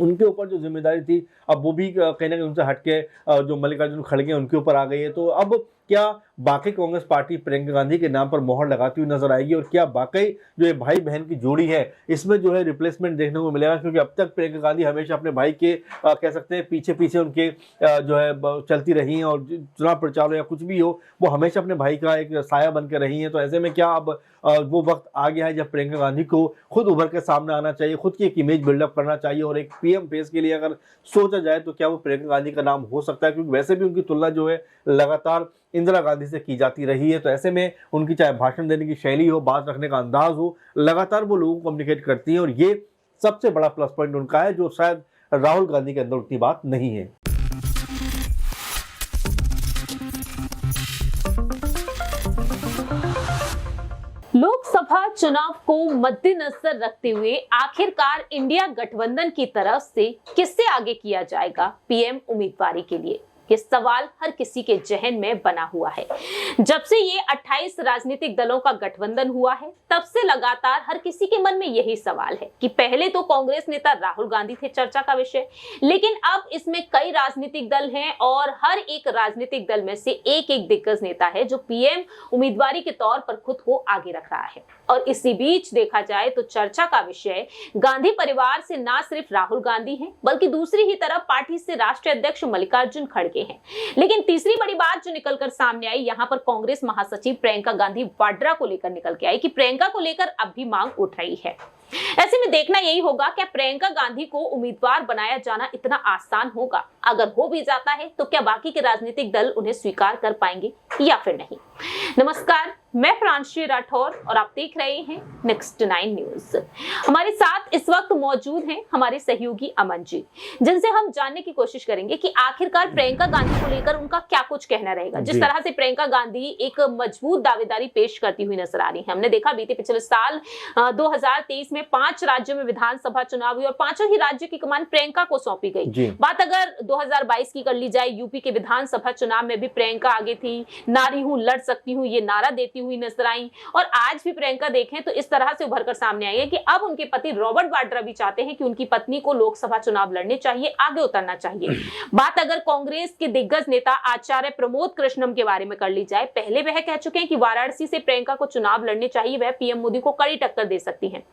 उनके ऊपर जो जिम्मेदारी थी अब वो भी कहीं ना कहीं उनसे हटके जो मल्लिकार्जुन खड़गे उनके ऊपर आ गई है। तो अब क्या बाकी कांग्रेस पार्टी प्रियंका गांधी के नाम पर मोहर लगाती हुई नजर आएगी और क्या वाकई जो ये भाई बहन की जोड़ी है इसमें जो है रिप्लेसमेंट देखने को मिलेगा? क्योंकि अब तक प्रियंका गांधी हमेशा अपने भाई के कह सकते हैं पीछे पीछे उनके जो है चलती रही हैं और चुनाव प्रचार हो या कुछ भी हो वो हमेशा अपने भाई का एक साया बन कर रही हैं। तो ऐसे में क्या अब वो वक्त आ गया है जब प्रियंका गांधी को खुद उभर के सामने आना चाहिए, खुद की एक इमेज बिल्डअप करना चाहिए और एक पीएम फेस के लिए अगर सोचा जाए तो क्या वो प्रियंका गांधी का नाम हो सकता है? क्योंकि वैसे भी उनकी तुलना जो है लगातार इंदिरा गांधी से की जाती रही है। तो ऐसे में उनकी चाहे भाषण देने की शैली हो, बात रखने का अंदाज हो, लगातार वो लोगों को कम्युनिकेट करती हैं और ये सबसे बड़ा प्लस पॉइंट उनका है जो शायद राहुल गांधी के अंदर उतनी बात नहीं है। लोकसभा चुनाव को मद्देनजर रखते हुए आखिरकार इंडिया गठबंधन की तरफ से किससे आगे किया जाएगा पीएम उम्मीदवारी के लिए, ये सवाल हर किसी के जहन में बना हुआ है। जब से ये 28 राजनीतिक दलों का गठबंधन हुआ है तब से लगातार हर किसी के मन में यही सवाल है कि पहले तो कांग्रेस नेता राहुल गांधी थे चर्चा का विषय, लेकिन अब इसमें कई राजनीतिक दल हैं और हर एक राजनीतिक दल में से एक एक दिग्गज नेता है जो पीएम उम्मीदवारी के तौर पर खुद को आगे रख रहा है। और इसी बीच देखा जाए तो चर्चा का विषय गांधी परिवार से ना सिर्फ राहुल गांधी हैं बल्कि दूसरी ही तरफ पार्टी से राष्ट्रीय अध्यक्ष मल्लिकार्जुन खड़गे हैं। लेकिन तीसरी बड़ी बात जो निकलकर सामने आई, यहां पर कांग्रेस महासचिव प्रियंका गांधी वाड्रा को लेकर निकल के आई कि प्रियंका को लेकर अब भी मांग उठ रही है। ऐसे में देखना यही होगा क्या प्रियंका गांधी को उम्मीदवार बनाया जाना इतना आसान होगा? अगर हो भी जाता है तो क्या बाकी के राजनीतिक दल उन्हें स्वीकार कर पाएंगे या फिर नहीं? नमस्कार, मैं प्रांशी राठौर और आप देख रहे हैं नेक्स्ट 9 न्यूज। हमारे साथ इस वक्त मौजूद हैं हमारे सहयोगी अमन जी, जिनसे हम जानने की कोशिश करेंगे कि आखिरकार प्रियंका गांधी को लेकर उनका क्या कुछ कहना रहेगा। जिस तरह से प्रियंका गांधी एक मजबूत दावेदारी पेश करती हुई नजर आ रही है, हमने देखा बीते पिछले साल 2023 में 5 राज्यों में विधानसभा चुनाव हुए और 5 ही राज्यों की कमान प्रियंका को सौंपी गई। बात अगर 2022 की कर ली जाए, यूपी के विधानसभा चुनाव में भी प्रियंका आगे थी, नारी हूं लड़ सकती हूं ये नारा देती हुई नजर आई और आज भी प्रियंका देखें तो इस तरह से उभरकर सामने आई है कि अब उनके पति रॉबर्ट वाड्रा भी चाहते हैं कि उनकी पत्नी को लोकसभा चुनाव लड़ने चाहिए, आगे उतरना चाहिए। बात अगर कांग्रेस के दिग्गज नेता आचार्य प्रमोद कृष्णम के बारे में कर ली जाए, पहले वह कह चुके हैं कि वाराणसी से प्रियंका को चुनाव लड़ने चाहिए, वह पीएम मोदी को कड़ी टक्कर दे सकती हैं।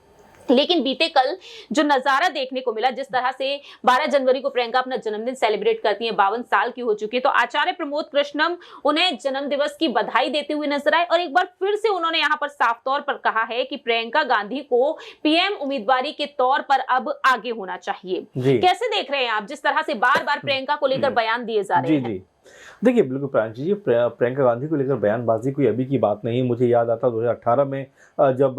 लेकिन बीते कल जो नजारा देखने को मिला, जिस तरह से 12 जनवरी को प्रियंका अपना जन्मदिन सेलिब्रेट करती हैं, 52 साल की हो चुकी है, तो आचार्य प्रमोद कृष्णम उन्हें जन्मदिवस की बधाई देते हुए नजर आए और एक बार फिर से उन्होंने यहां पर साफ तौर पर कहा है कि प्रियंका गांधी को पीएम उम्मीदवारी के तौर पर अब आगे होना चाहिए। कैसे देख रहे हैं आप जिस तरह से बार बार प्रियंका को लेकर बयान दिए जा रहे हैं? देखिए, बिल्कुल प्रांशी जी, प्रियंका गांधी को लेकर बयानबाजी कोई अभी की बात नहीं है। मुझे याद आता 2018 में जब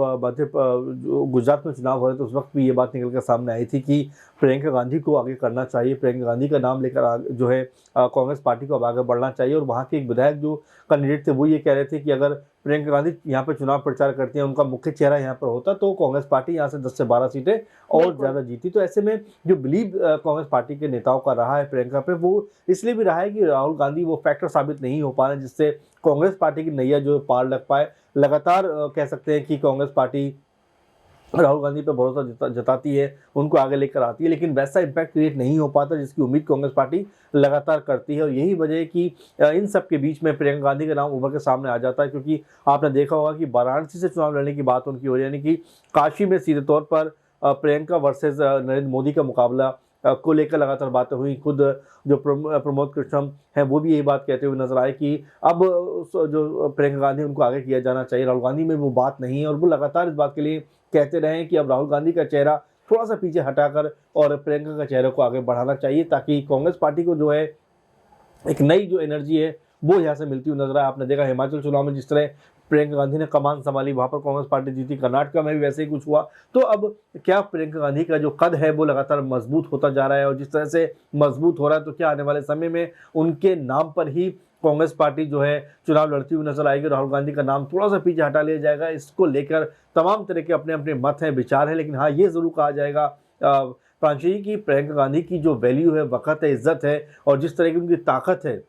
गुजरात में चुनाव हो रहे थे उस वक्त भी ये बात निकल कर सामने आई थी कि प्रियंका गांधी को आगे करना चाहिए, प्रियंका गांधी का नाम लेकर जो है कांग्रेस पार्टी को अब आगे बढ़ना चाहिए। और वहाँ के एक विधायक जो कैंडिडेट थे वो ये कह रहे थे कि अगर प्रियंका गांधी यहाँ पर चुनाव प्रचार करती हैं, उनका मुख्य चेहरा यहाँ पर होता तो कांग्रेस पार्टी यहाँ से 10 से 12 सीटें और ज़्यादा जीती। तो ऐसे में जो बिलीव कांग्रेस पार्टी के नेताओं का रहा है प्रियंका पे, वो इसलिए भी रहा है कि राहुल गांधी वो फैक्टर साबित नहीं हो पा रहे जिससे कांग्रेस पार्टी की नैया जो पार लग पाए। लगातार कह सकते हैं कि कांग्रेस पार्टी राहुल गांधी पे भरोसा जताती है, उनको आगे लेकर आती है, लेकिन वैसा इम्पैक्ट क्रिएट नहीं हो पाता जिसकी उम्मीद कांग्रेस पार्टी लगातार करती है। और यही वजह है कि इन सब के बीच में प्रियंका गांधी का नाम उभर के सामने आ जाता है, क्योंकि आपने देखा होगा कि वाराणसी से चुनाव लड़ने की बात उनकी हो रही है, यानी कि काशी में सीधे तौर पर प्रियंका वर्सेज नरेंद्र मोदी का मुकाबला को लेकर लगातार बातें हुई। खुद जो प्रमोद कृष्णम हैं वो भी यही बात कहते हुए नजर आए कि अब जो प्रियंका गांधी उनको आगे किया जाना चाहिए। राहुल गांधी में वो बात नहीं है और वो लगातार इस बात के लिए कहते रहे कि अब राहुल गांधी का चेहरा थोड़ा सा पीछे हटाकर और प्रियंका का चेहरे को आगे बढ़ाना चाहिए, ताकि कांग्रेस पार्टी को जो है एक नई जो एनर्जी है वो यहाँ से मिलती हुई नजर आए। आपने देखा हिमाचल चुनाव में जिस तरह प्रियंका गांधी ने कमान संभाली, वहाँ पर कांग्रेस पार्टी जीती, कर्नाटक में भी वैसे ही कुछ हुआ। तो अब क्या प्रियंका गांधी का जो कद है वो लगातार मजबूत होता जा रहा है और जिस तरह से मजबूत हो रहा है तो क्या आने वाले समय में उनके नाम पर ही कांग्रेस पार्टी जो है चुनाव लड़ती हुई नजर आएगी, राहुल गांधी का नाम थोड़ा सा पीछे हटा लिया जाएगा? इसको लेकर तमाम तरह के अपने अपने मत हैं, विचार है, लेकिन हाँ ये जरूर कहा जाएगा प्रांशी की प्रियंका गांधी की जो वैल्यू है, वक़्त है, इज्जत है और जिस तरह की उनकी ताकत है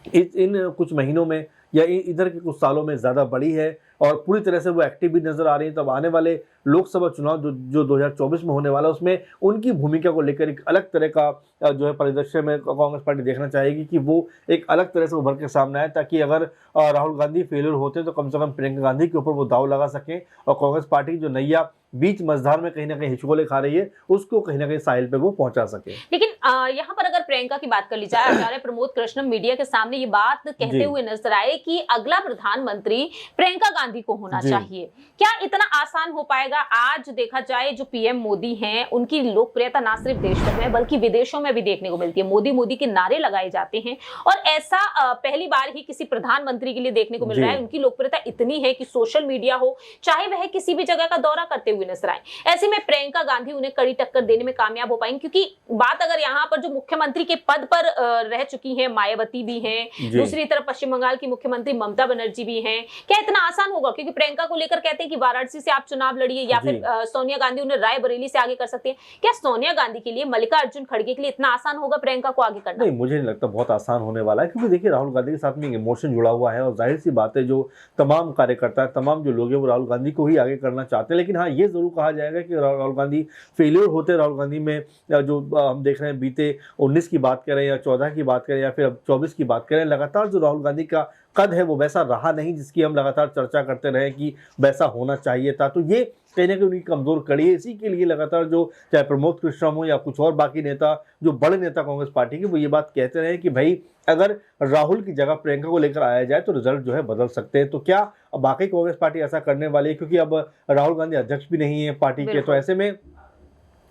इन कुछ महीनों में या इधर के कुछ सालों में ज़्यादा बढ़ी है और पूरी तरह से वो एक्टिव भी नजर आ रही है, तब आने वाले लोकसभा चुनाव जो 2024 में होने वाला है उसमें उनकी भूमिका को लेकर एक अलग तरह का जो है परिदृश्य में कांग्रेस पार्टी देखना चाहेगी कि वो एक अलग तरह से उभर के सामने आए, ताकि अगर राहुल गांधी फेलियर होते तो कम से कम प्रियंका गांधी के ऊपर वो दाव लगा सकें और कांग्रेस पार्टी की जो नैया बीच मझधार में कहीं ना कहीं हिचकोले खा रही है उसको कहीं ना कहीं साहिल पे वो पहुंचा सके। लेकिन यहाँ पर अगर प्रियंका की बात कर ली जाए, आचार्य प्रमोद कृष्णम मीडिया के सामने ये बात कहते हुए नजर आए कि अगला प्रधानमंत्री प्रियंका गांधी को होना चाहिए। क्या इतना आसान हो पाएगा? आज देखा जाए जो पीएम मोदी हैं उनकी लोकप्रियता ना सिर्फ देश भर में बल्कि विदेशों में भी देखने को मिलती है। मोदी मोदी के नारे लगाए जाते हैं और ऐसा पहली बार ही किसी प्रधानमंत्री के लिए देखने को मिल रहा है। उनकी लोकप्रियता इतनी है कि सोशल मीडिया हो चाहे वह किसी भी जगह का दौरा करते हुए नजर आए, ऐसे में प्रियंका गांधी उन्हें कड़ी टक्कर देने में कामयाब हो पाएंगी। क्योंकि बात अगर यहाँ पर जो मुख्यमंत्री के पद पर रह चुकी हैं, मायावती भी हैं, दूसरी तरफ पश्चिम बंगाल की मुख्यमंत्री ममता बनर्जी भी हैं, क्या इतना आसान होगा? क्योंकि प्रियंका को लेकर कहते हैं कि वाराणसी से आप चुनाव लड़िए या फिर सोनिया गांधी उन्हें रायबरेली से आगे कर सकती है। क्या सोनिया गांधी के लिए, मल्लिकार्जुन खड़गे के लिए इतना आसान होगा प्रियंका को आगे करना? नहीं, मुझे नहीं लगता बहुत आसान होने वाला है, क्योंकि देखिए राहुल गांधी के साथ में एक इमोशन जुड़ा हुआ है और जाहिर सी बात है जो तमाम कार्यकर्ता है, तमाम जो लोग हैं वो राहुल गांधी को ही आगे करना चाहते हैं। लेकिन हाँ, ये जरूर कहा जाएगा कि राहुल गांधी फेलियर होते, राहुल गांधी में जो हम देख रहे हैं बीते 19 की बात करें या 14 की बात करें या फिर अब 24 की बात करें, लगातार जो राहुल गांधी का कद है वो वैसा रहा नहीं जिसकी हम लगातार चर्चा करते रहे कि वैसा होना चाहिए था। तो ये कहीं ना कहीं उनकी कमजोर कड़ी है। इसी के लिए लगातार जो चाहे प्रमोद कृष्णम हो या कुछ और बाकी नेता, जो बड़े नेता कांग्रेस पार्टी के, वो ये बात कहते रहे कि भाई अगर राहुल की जगह प्रियंका को लेकर आया जाए तो रिजल्ट जो है बदल सकते हैं। तो क्या बाकी कांग्रेस पार्टी ऐसा करने वाली है? क्योंकि अब राहुल गांधी अध्यक्ष भी नहीं है पार्टी के, तो ऐसे में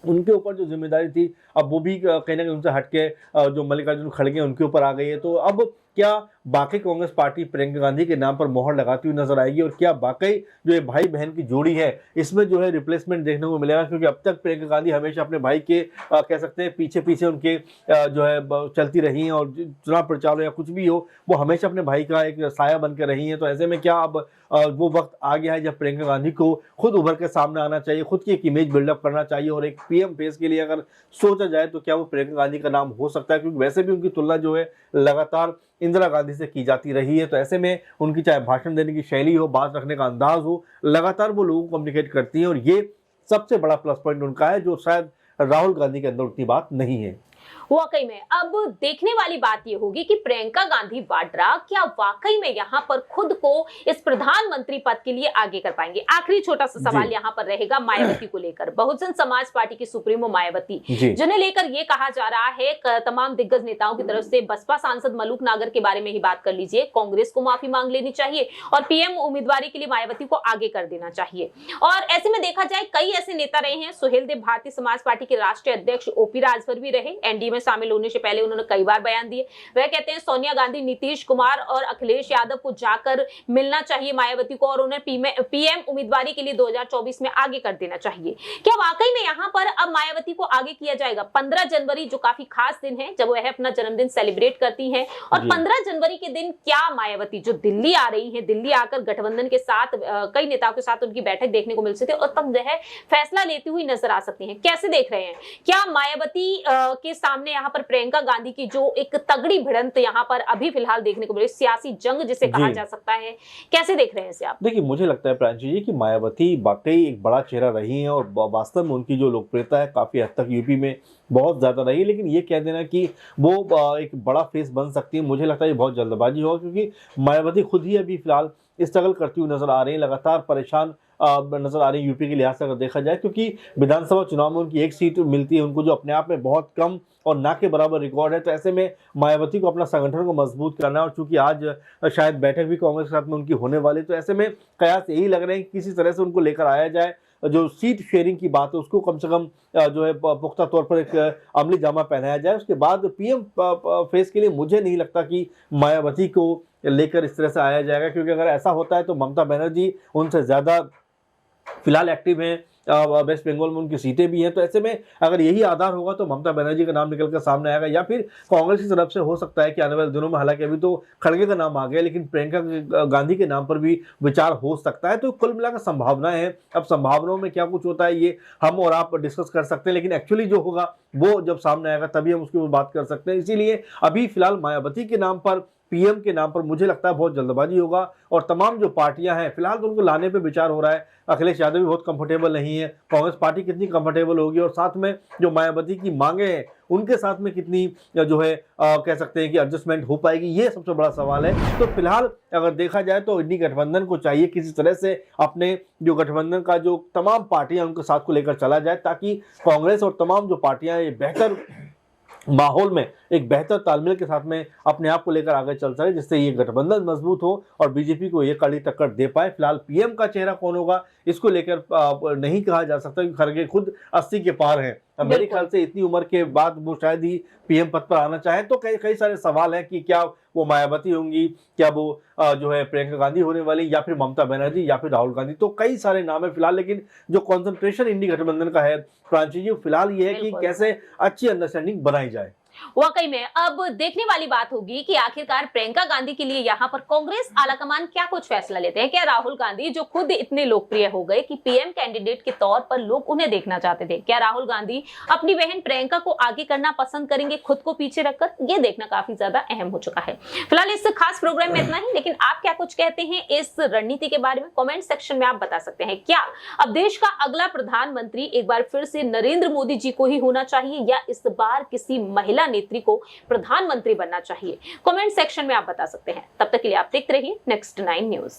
उनके ऊपर जो जिम्मेदारी थी अब वो भी कहीं ना कहीं उनसे हटके जो मल्लिकार्जुन खड़गे उनके ऊपर आ गई है। तो अब क्या बाकी कांग्रेस पार्टी प्रियंका गांधी के नाम पर मोहर लगाती हुई नजर आएगी और क्या वाकई जो ये भाई बहन की जोड़ी है इसमें जो है रिप्लेसमेंट देखने को मिलेगा? क्योंकि अब तक प्रियंका गांधी हमेशा अपने भाई के कह सकते हैं पीछे पीछे उनके जो है चलती रही हैं और चुनाव प्रचार हो या कुछ भी हो वो हमेशा अपने भाई का एक साया बन कर रही हैं। तो ऐसे में क्या अब वो वक्त आ गया है जब प्रियंका गांधी को खुद उभर के सामने आना चाहिए, खुद की एक इमेज बिल्डअप करना चाहिए और एक पीएम फेस के लिए अगर सोचा जाए तो क्या वो प्रियंका गांधी का नाम हो सकता है? क्योंकि वैसे भी उनकी तुलना जो है लगातार इंदिरा गांधी से की जाती रही है। तो ऐसे में उनकी चाहे भाषण देने की शैली हो, बात रखने का अंदाज हो, लगातार वो लोगों को कम्युनिकेट करती हैं और ये सबसे बड़ा प्लस पॉइंट उनका है जो शायद राहुल गांधी के अंदर उतनी बात नहीं है। वाकई में अब देखने वाली बात यह होगी कि प्रियंका गांधी वाड्रा क्या वाकई में यहाँ पर खुद को इस प्रधानमंत्री पद के लिए आगे कर पाएंगे। आखिरी छोटा सा सवाल यहाँ पर रहेगा मायावती को लेकर। बहुजन समाज पार्टी की सुप्रीमो मायावती, जिन्हें लेकर ये कहा जा रहा है तमाम दिग्गज नेताओं की तरफ से, बसपा सांसद मलूक नागर के बारे में ही बात कर लीजिए, कांग्रेस को माफी मांग लेनी चाहिए और पीएम उम्मीदवारी के लिए मायावती को आगे कर देना चाहिए। और ऐसे में देखा जाए कई ऐसे नेता रहे हैं, सुहेल देव भारतीय समाज पार्टी के राष्ट्रीय अध्यक्ष ओपी राजभर भी रहे, एनडीए में शामिल होने से पहले उन्होंने कई बार बयान दिए। वह कहते हैं सोनिया गांधी, नीतीश कुमार और अखिलेश यादव को जाकर मिलना चाहिए मायावती को और उन्हें पीएम उम्मीदवारी के लिए 2024 में आगे कर देना चाहिए। क्या वाकई में यहाँ पर अब मायावती को आगे किया जाएगा? 15 जनवरी जो काफी खास दिन है जब वह अपना जन्मदिन सेलिब्रेट करती हैं और 15 जनवरी के दिन क्या मायावती जो दिल्ली आ रही है, दिल्ली आकर गठबंधन के साथ कई नेताओं के साथ उनकी बैठक देखने को मिल सकती है और तब वह फैसला लेती हुई नजर आ सकती है। कैसे देख रहे हैं? क्या मायावती के सामने यहाँ पर प्रियंका गांधी की जो एक तगड़ी भिड़ंत यहाँ पर अभी फिलहाल देखने को मिली, सियासी जंग जिसे कहा जा सकता है, कैसे देख रहे हैं इसे आप? देखिए, मुझे लगता है प्रांजलि जी कि मायावती वाकई एक बड़ा चेहरा रही हैं और वास्तव में उनकी जो लोकप्रियता है काफी हद तक यूपी में बहुत ज्यादा रही है। लेकिन ये कह देना कि वो एक बड़ा फेस बन सकती है, मुझे लगता है ये बहुत जल्दबाजी होगा, क्योंकि मायावती खुद ही अभी फिलहाल स्ट्रगल करती हुई नजर आ रही है, लगातार परेशान नजर आ रही है यूपी के लिहाज से अगर देखा जाए, क्योंकि विधानसभा चुनाव में उनकी एक सीट मिलती है उनको जो अपने आप में बहुत कम और ना के बराबर रिकॉर्ड है। तो ऐसे में मायावती को अपना संगठन को मजबूत करना है और चूंकि आज शायद बैठक भी कांग्रेस के साथ में उनकी होने वाली, तो ऐसे में कयास यही लग रहे हैं कि किसी तरह से उनको लेकर आया जाए, जो सीट शेयरिंग की बात है उसको कम से कम जो है पुख्ता तौर पर एक अमली जामा पहनाया जाए। उसके बाद पीएम फेस के लिए मुझे नहीं लगता कि मायावती को लेकर इस तरह से आया जाएगा, क्योंकि अगर ऐसा होता है तो ममता बनर्जी उनसे ज्यादा फिलहाल एक्टिव हैं, वेस्ट बंगाल में उनकी सीटें भी हैं। तो ऐसे में अगर यही आधार होगा तो ममता बनर्जी का नाम निकल कर सामने आएगा, या फिर कांग्रेस की तरफ से हो सकता है कि आने वाले दिनों में, हालांकि अभी तो खड़गे का नाम आ गया, लेकिन प्रियंका गांधी के नाम पर भी विचार हो सकता है। तो कुल मिलाकर संभावनाएं हैं। अब संभावनाओं में क्या कुछ होता है ये हम और आप डिस्कस कर सकते हैं, लेकिन एक्चुअली जो होगा वो जब सामने आएगा तभी हम उसके ऊपर बात कर सकते हैं। इसीलिए अभी फिलहाल मायावती के नाम पर पीएम के नाम पर मुझे लगता है बहुत जल्दबाजी होगा और तमाम जो पार्टियां हैं फिलहाल तो उनको लाने पे विचार हो रहा है। अखिलेश यादव भी बहुत कंफर्टेबल नहीं है, कांग्रेस पार्टी कितनी कंफर्टेबल होगी और साथ में जो मायावती की मांगे हैं उनके साथ में कितनी जो है कह सकते हैं कि एडजस्टमेंट हो पाएगी, ये सबसे बड़ा सवाल है। तो फिलहाल अगर देखा जाए तो इंडी गठबंधन को चाहिए किसी तरह से अपने जो गठबंधन का जो तमाम पार्टियां उनके साथ को लेकर चला जाए ताकि कांग्रेस और तमाम जो पार्टियां ये बेहतर माहौल में एक बेहतर तालमेल के साथ में अपने आप को लेकर आगे चल सके, जिससे ये गठबंधन मजबूत हो और बीजेपी को ये कड़ी टक्कर दे पाए। फिलहाल पीएम का चेहरा कौन होगा इसको लेकर नहीं कहा जा सकता क्योंकि खड़गे खुद 80 के पार हैं। मेरे ख्याल से इतनी उम्र के बाद वो शायद ही पीएम पद पर आना चाहे। तो कई सारे सवाल हैं कि क्या वो मायावती होंगी, क्या वो जो है प्रियंका गांधी होने वाली, या फिर ममता बनर्जी, या फिर राहुल गांधी। तो कई सारे नाम है फिलहाल, लेकिन जो कॉन्सेंट्रेशन इंडी गठबंधन का है प्रांची जी फिलहाल ये है कि कैसे अच्छी अंडरस्टैंडिंग बनाई जाए। वाकई में अब देखने वाली बात होगी कि आखिरकार प्रियंका गांधी के लिए यहाँ पर कांग्रेस आलाकमान क्या कुछ फैसला लेते हैं। क्या राहुल गांधी जो खुद इतने लोकप्रिय हो गए कि पीएम कैंडिडेट के तौर पर लोग उन्हें देखना चाहते थे, क्या राहुल गांधी अपनी बहन प्रियंका को आगे करना पसंद करेंगे खुद को पीछे रखकर? ये देखना काफी ज्यादा अहम हो चुका है। फिलहाल इस खास प्रोग्राम में इतना ही, लेकिन आप क्या कुछ कहते हैं इस रणनीति के बारे में कमेंट सेक्शन में आप बता सकते हैं। क्या अब देश का अगला प्रधानमंत्री एक बार फिर से नरेंद्र मोदी जी को ही होना चाहिए या इस बार किसी महिला नेत्री को प्रधानमंत्री बनना चाहिए? कमेंट सेक्शन में आप बता सकते हैं। तब तक के लिए आप देखते रहिए नेक्स्ट 9 न्यूज।